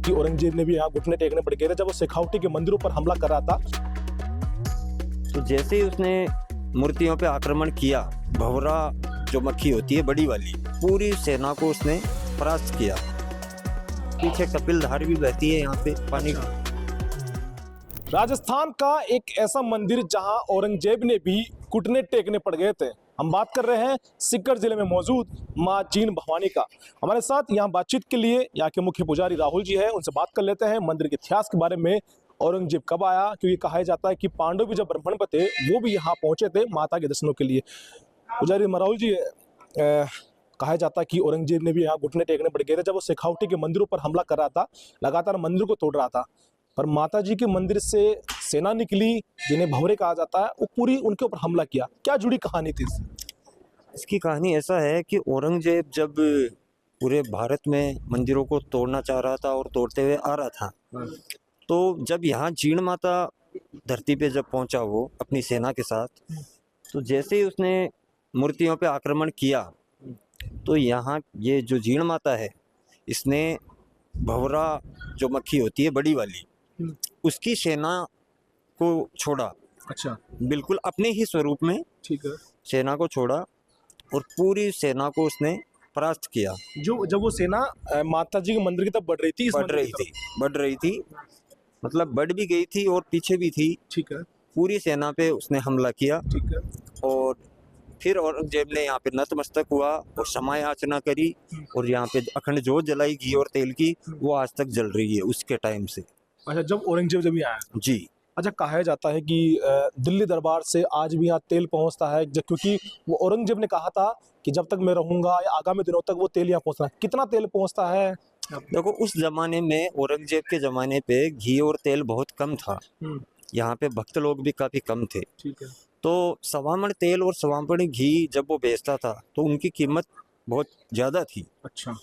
कि औरंगजेब ने भी यहाँ घुटने टेकने पड़ गए थे जब वो शेखावटी के मंदिरों पर हमला कर रहा था। तो जैसे ही उसने मूर्तियों पे आक्रमण किया, भंवरा जो मक्खी होती है बड़ी वाली, पूरी सेना को उसने परास्त किया। पीछे कपिल धार भी बहती है यहाँ पे पानी। राजस्थान का एक ऐसा मंदिर जहां औरंगजेब ने भी घुटने टेकने पड़ गए थे। हम बात कर रहे हैं सीकर जिले में मौजूद मां जीण भवानी का। हमारे साथ यहाँ बातचीत के लिए यहाँ के मुख्य पुजारी राहुल जी है, उनसे बात कर लेते हैं मंदिर के इतिहास के बारे में। औरंगजेब कब आया, क्योंकि कहा जाता है कि पांडव भी जब ब्राह्मण पे थे वो भी यहाँ पहुंचे थे माता के दर्शनों के लिए। पुजारी राहुल जी, कहा जाता है कि औरंगजेब ने भी यहाँ घुटने टेकने पड़ गए थे जब वो शेखावटी के मंदिरों पर हमला कर रहा था, लगातार मंदिर को तोड़ रहा था। पर माता जी के मंदिर से सेना निकली जिन्हें भंवरे कहा जाता है, वो पूरी उनके ऊपर हमला किया। क्या जुड़ी कहानी थी इसकी कहानी ऐसा है कि औरंगजेब जब पूरे भारत में मंदिरों को तोड़ना चाह रहा था और तोड़ते हुए आ रहा था, तो जब यहाँ जीण माता धरती पे जब पहुंचा वो अपनी सेना के साथ, तो जैसे ही उसने मूर्तियों पे आक्रमण किया, तो यहाँ ये जो जीण माता है इसने भंवरा जो मक्खी होती है बड़ी वाली, उसकी सेना को छोड़ा। अच्छा, बिल्कुल अपने ही स्वरूप में ठीक है। सेना को छोड़ा और पूरी सेना को उसने परास्त किया। जो जब वो सेना माता जी के मंदिर की तरफ बढ़ रही थी, बढ़ रही थी, मतलब बढ़ भी गई थी और पीछे भी थी। ठीक है, पूरी सेना पे उसने हमला किया। ठीक है। और फिर औरंगजेब ने यहाँ पे नतमस्तक हुआ और क्षमा याचना करी और यहाँ पे अखंड जोत जलाई घी और तेल की, वो आज तक जल रही है उसके टाइम से। अच्छा, जब औरंगजेब जब आया जी। अच्छा, कहा जाता है कि दिल्ली दरबार से आज भी यहाँ तेल पहुँचता है, क्योंकि वो औरंगजेब ने कहा था कि जब तक मैं रहूंगा या आगामी दिनों तक वो तेल यहाँ पहुँचना है। कितना तेल पहुँचता है? देखो, उस जमाने में औरंगजेब के जमाने पे घी और तेल बहुत कम था, यहाँ पे भक्त लोग भी काफी कम थे। ठीक है। तो सवामण तेल और सवामण घी जब वो बेचता था तो उनकी कीमत बहुत ज्यादा थी। अच्छा,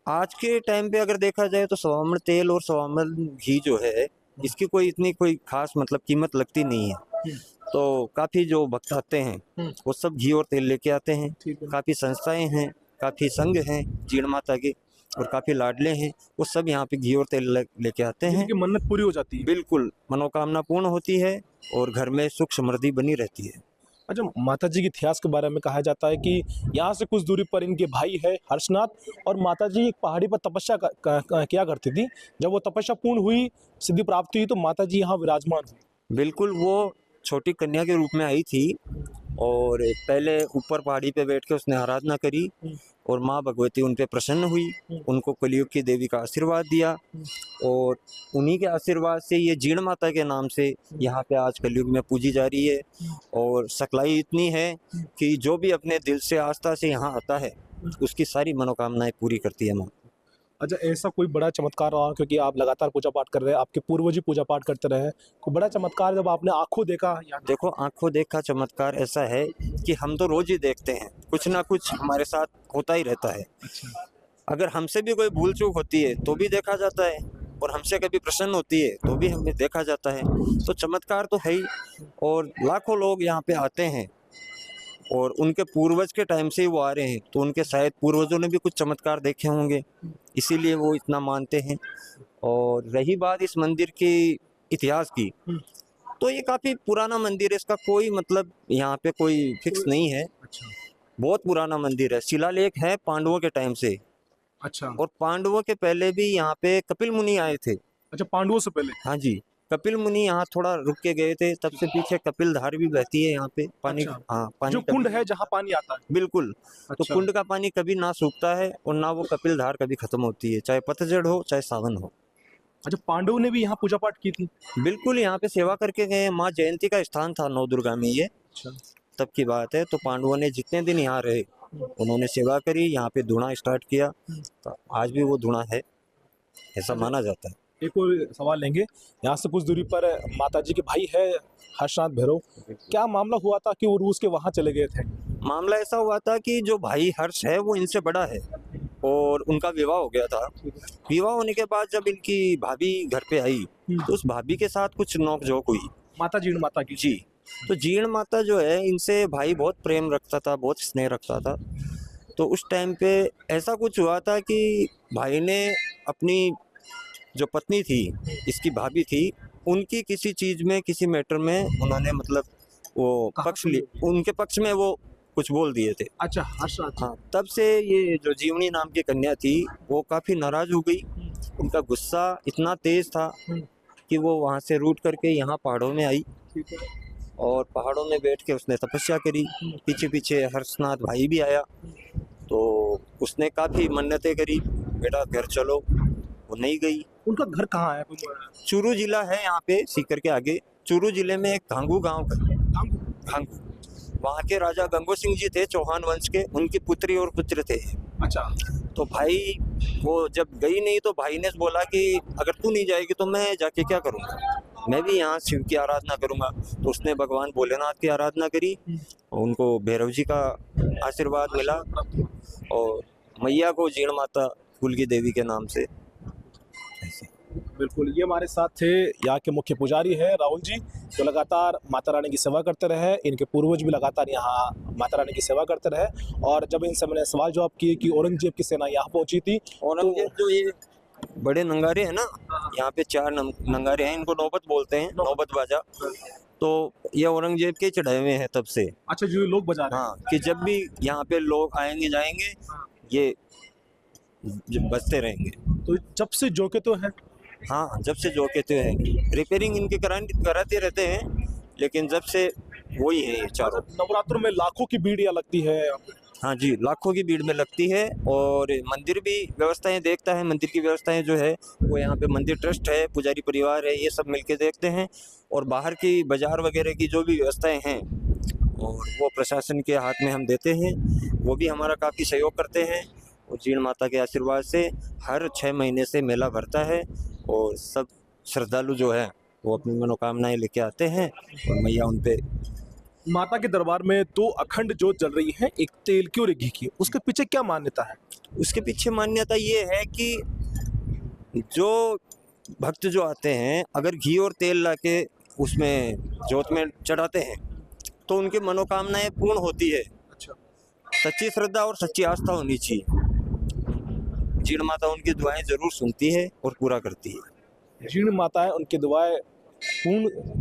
आज के टाइम पे अगर देखा जाए तो सवामण तेल और सवामण घी जो है इसकी कोई खास मतलब कीमत लगती नहीं है। तो काफी जो भक्त आते हैं वो सब घी और तेल लेके आते हैं। काफी संस्थाएं हैं, काफी संघ हैं जीण माता के और काफी लाडले हैं, वो सब यहाँ पे घी और तेल लेके आते हैं। जिनकी मन्नत पूरी हो जाती है। बिल्कुल, मनोकामना पूर्ण होती है और घर में सुख समृद्धि बनी रहती है। अच्छा, माता जी के इतिहास के बारे में कहा जाता है कि यहाँ से कुछ दूरी पर इनके भाई है हर्षनाथ, और माता जी एक पहाड़ी पर तपस्या किया करती थी। जब वो तपस्या पूर्ण हुई, सिद्धि प्राप्ति हुई, तो माता जी यहाँ विराजमान हुई। बिल्कुल, वो छोटी कन्या के रूप में आई थी और पहले ऊपर पहाड़ी पे बैठ के उसने आराधना करी और माँ भगवती उन पे प्रसन्न हुई, उनको कलयुग की देवी का आशीर्वाद दिया और उन्हीं के आशीर्वाद से ये जीण माता के नाम से यहाँ पे आज कलयुग में पूजी जा रही है। और सकलाई इतनी है कि जो भी अपने दिल से आस्था से यहाँ आता है उसकी सारी मनोकामनाएं पूरी करती है माँ। अच्छा, ऐसा कोई बड़ा चमत्कार रहा, क्योंकि आप लगातार पूजा पाठ कर रहे हैं, आपके पूर्वज ही पूजा पाठ करते रहे, कोई बड़ा चमत्कार जब आपने आंखों देखा? देखो, आंखों देखा चमत्कार ऐसा है कि हम तो रोज ही देखते हैं, कुछ ना कुछ हमारे साथ होता ही रहता है। अच्छा। अगर हमसे भी कोई भूल चूक होती है तो भी देखा जाता है और हमसे कभी प्रसन्न होती है तो भी हमें देखा जाता है। तो चमत्कार तो है ही, और लाखों लोग यहाँ पे आते हैं और उनके पूर्वज के टाइम से ही वो आ रहे हैं, तो उनके शायद पूर्वजों ने भी कुछ चमत्कार देखे होंगे, इसीलिए वो इतना मानते हैं। और रही बात इस मंदिर के इतिहास की, तो ये काफी पुराना मंदिर है, इसका कोई मतलब यहाँ पे कोई फिक्स नहीं है। अच्छा, बहुत पुराना मंदिर है, शिलालेख है पांडवों के टाइम से। अच्छा। और पांडवों के पहले भी यहाँ पे कपिल मुनि आए थे। अच्छा, पांडवों से पहले? हाँ जी, कपिल मुनि यहाँ थोड़ा रुक के गए थे, तब से पीछे कपिल धार भी बहती है यहाँ पे पानी। अच्छा। हाँ, पानी जो कुंड है जहाँ पानी आता है। बिल्कुल। अच्छा। तो कुंड का पानी कभी ना सूखता है और ना वो कपिल धार कभी खत्म होती है, चाहे पतझड़ हो चाहे सावन हो। अच्छा, पांडवों ने भी यहाँ पूजा पाठ की थी? बिल्कुल, यहाँ पे सेवा करके गए। माँ जयंती का स्थान था नौ दुर्गा में, ये अच्छा। तब की बात है। तो पांडवों ने जितने दिन यहाँ रहे उन्होंने सेवा करी, यहाँ पे धुना स्टार्ट किया, तो आज भी वो धुना है, ऐसा माना जाता है। एक और सवाल लेंगे, यहाँ से कुछ दूरी पर माता जी के भाई है हर्षनाथ भैरव, क्या मामला हुआ था कि वो रूस के वहाँ चले गए थे? मामला ऐसा हुआ था कि जो भाई हर्ष है वो इनसे बड़ा है और उनका विवाह हो गया था। विवाह होने के बाद जब इनकी भाभी घर पे आई तो उस भाभी के साथ कुछ नोकझोंक हुई। माता जीण माता की? जी। तो जीण माता जो है इनसे भाई बहुत प्रेम रखता था, बहुत स्नेह रखता था। तो उस टाइम पे ऐसा कुछ हुआ था कि भाई ने अपनी जो पत्नी थी, इसकी भाभी थी, उनकी किसी चीज में, किसी मैटर में उन्होंने मतलब वो पक्ष उनके पक्ष में वो कुछ बोल दिए थे। अच्छा, अच्छा, अच्छा। हाँ, तब से ये जो जीवनी नाम की कन्या थी वो काफी नाराज हो गई। उनका गुस्सा इतना तेज था कि वो वहां से रूट करके यहाँ पहाड़ों में आई ठीक है। और पहाड़ों में बैठ के उसने तपस्या करी। पीछे पीछे हर्षनाथ भाई भी आया, तो उसने काफी मन्नतें करी, बेटा घर चलो, वो नहीं गई। उनका घर कहाँ है? चूरू जिला है यहाँ पे, सीकर के आगे। चूरू जिले में एक घांगू गांव है, घांगू। वहाँ के राजा गंगो सिंह जी थे, चौहान वंश के, उनकी पुत्री और पुत्र थे। अच्छा। तो भाई वो जब गई नहीं तो भाई ने बोला कि अगर तू नहीं जाएगी तो मैं जाके क्या करूँगा, मैं भी यहाँ शिव की आराधना करूँगा। तो उसने भगवान भोलेनाथ की आराधना करी, उनको भैरव जी का आशीर्वाद मिला और मैया को जीण माता कुल की देवी के नाम से। बिल्कुल, ये हमारे साथ थे यहाँ के मुख्य पुजारी है राहुल जी, जो लगातार माता रानी की सेवा करते रहे। इनके पूर्वज भी लगातार यहाँ माता रानी की सेवा करते रहे। और जब इनसे मैंने सवाल जवाब किए कि औरंगजेब की सेना यहाँ पहुंची थी, औरंगजेब जो ये बड़े नंगारे हैं ना, यहाँ पे 4 नंगारे हैं, इनको नौबत बोलते हैं, नौबत बाजा। तो ये औरंगजेब के चढ़ाए हुए हैं तब से। अच्छा, जो लोग बजा रहे हैं। हाँ, कि जब भी यहाँ पे लोग आएंगे जाएंगे ये बजते रहेंगे। तो जब से जोके तो है। हाँ, जब से जो कहते हैं, रिपेयरिंग इनके कराते रहते हैं, लेकिन जब से वही है ये चारों। नवरात्रों में लाखों की भीड़ यहाँ लगती है। हाँ जी, लाखों की भीड़ में लगती है। और मंदिर भी व्यवस्थाएं देखता है, मंदिर की व्यवस्थाएं जो है वो यहाँ पे मंदिर ट्रस्ट है, पुजारी परिवार है, ये सब मिलके देखते हैं। और बाहर की बाजार वगैरह की जो भी व्यवस्थाएं हैं और वो प्रशासन के हाथ में हम देते हैं, वो भी हमारा काफ़ी सहयोग करते हैं। और जीण माता के आशीर्वाद से हर 6 महीने से मेला भरता है और सब श्रद्धालु जो है वो अपनी मनोकामनाएं लेके आते हैं और मैया उन पे। माता के दरबार में 2 अखंड जोत जल रही है, एक तेल की और एक घी की। उसके पीछे क्या मान्यता है? उसके पीछे मान्यता ये है कि जो भक्त जो आते हैं, अगर घी और तेल लाके उसमें जोत में चढ़ाते हैं तो उनकी मनोकामनाएं पूर्ण होती है। अच्छा। सच्ची श्रद्धा और सच्ची आस्था होनी चाहिए। जीण माता उनकी दुआएं जरूर सुनती है और पूरा करती है। जीण माताएं उनकी दुआएं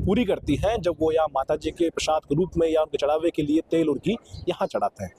पूरी करती हैं जब वो यहाँ माता जी के प्रसाद के रूप में या उनके चढ़ावे के लिए तेल और घी यहाँ चढ़ाते हैं।